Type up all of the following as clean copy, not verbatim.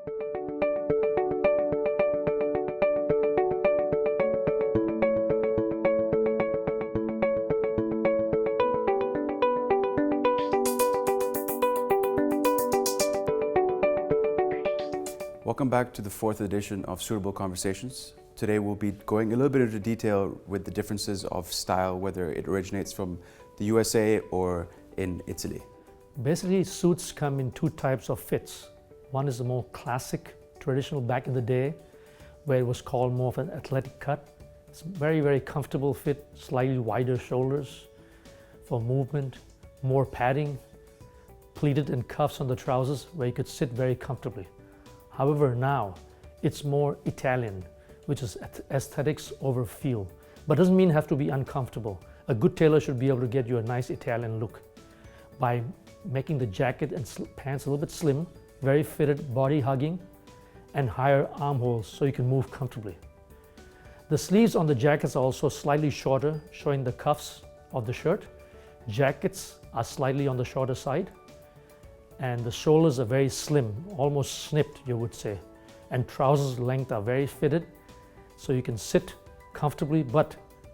Welcome back to the 4th edition of Suitable Conversations. Today we'll be going a little bit into detail with the differences of style, whether it originates from the USA or in Italy. Basically, suits come in two types of fits. One is the more classic, traditional back in the day, where it was called more of an athletic cut. It's a very, very comfortable fit, slightly wider shoulders for movement, more padding, pleated and cuffs on the trousers where you could sit very comfortably. However, now it's more Italian, which is aesthetics over feel, but doesn't mean have to be uncomfortable. A good tailor should be able to get you a nice Italian look by making the jacket and pants a little bit slim, very fitted, body hugging, and higher armholes so you can move comfortably. The sleeves on the jackets are also slightly shorter, showing the cuffs of the shirt. Jackets are slightly on the shorter side, and the shoulders are very slim, almost snipped, you would say. And trousers length are very fitted, so you can sit comfortably,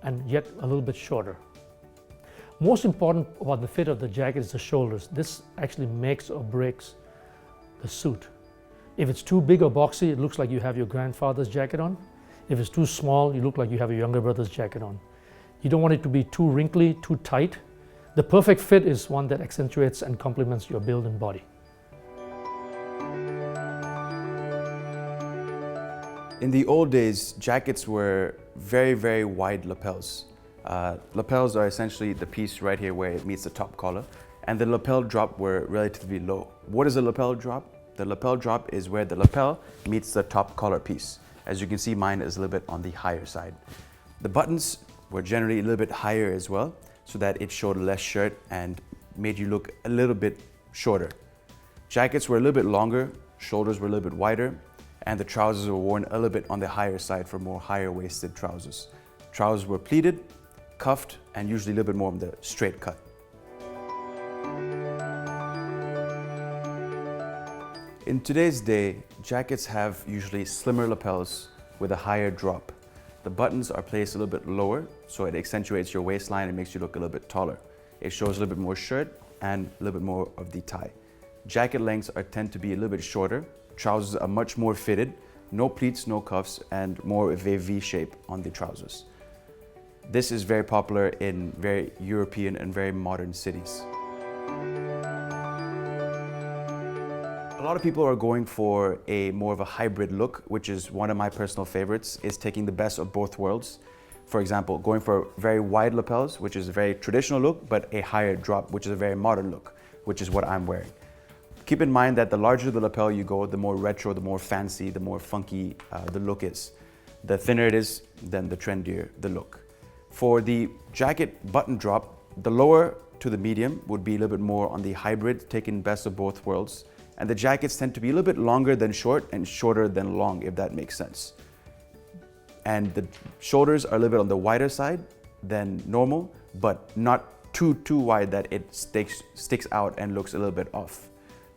and yet a little bit shorter. Most important about the fit of the jacket is the shoulders. This actually makes or breaks the suit. If it's too big or boxy, it looks like you have your grandfather's jacket on. If it's too small, you look like you have your younger brother's jacket on. You don't want it to be too wrinkly, too tight. The perfect fit is one that accentuates and complements your build and body. In the old days, jackets were very, very wide lapels. Lapels are essentially the piece right here where it meets the top collar, and the lapel drop were relatively low. What is a lapel drop? The lapel drop is where the lapel meets the top collar piece. As you can see, mine is a little bit on the higher side. The buttons were generally a little bit higher as well, so that it showed less shirt and made you look a little bit shorter. Jackets were a little bit longer, shoulders were a little bit wider, and the trousers were worn a little bit on the higher side for more higher waisted trousers. Trousers were pleated, cuffed, and usually a little bit more on the straight cut. In today's day, jackets have usually slimmer lapels with a higher drop. The buttons are placed a little bit lower, so it accentuates your waistline and makes you look a little bit taller. It shows a little bit more shirt and a little bit more of the tie. Jacket lengths tend to be a little bit shorter. Trousers are much more fitted, no pleats, no cuffs, and more of a V shape on the trousers. This is very popular in very European and very modern cities. A lot of people are going for a more of a hybrid look, which is one of my personal favorites, is taking the best of both worlds. For example, going for very wide lapels, which is a very traditional look, but a higher drop, which is a very modern look, which is what I'm wearing. Keep in mind that the larger the lapel you go, the more retro, the more fancy, the more funky the look is. The thinner it is, then the trendier the look. For the jacket button drop, the lower to the medium would be a little bit more on the hybrid, taking best of both worlds. And the jackets tend to be a little bit longer than short and shorter than long, if that makes sense. And the shoulders are a little bit on the wider side than normal, but not too wide that it sticks out and looks a little bit off.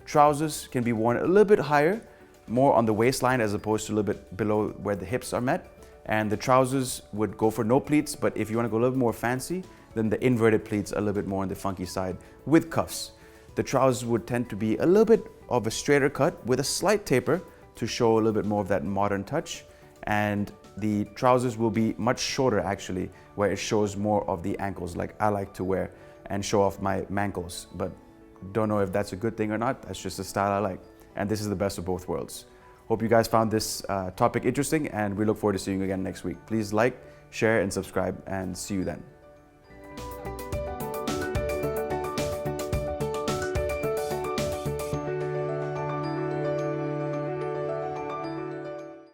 Trousers can be worn a little bit higher, more on the waistline as opposed to a little bit below where the hips are met. And the trousers would go for no pleats, but if you want to go a little bit more fancy, then the inverted pleats are a little bit more on the funky side with cuffs. The trousers would tend to be a little bit of a straighter cut with a slight taper to show a little bit more of that modern touch. And the trousers will be much shorter actually, where it shows more of the ankles like I like to wear and show off my mankles. But don't know if that's a good thing or not. That's just the style I like. And this is the best of both worlds. Hope you guys found this topic interesting, and we look forward to seeing you again next week. Please like, share, and subscribe, and see you then.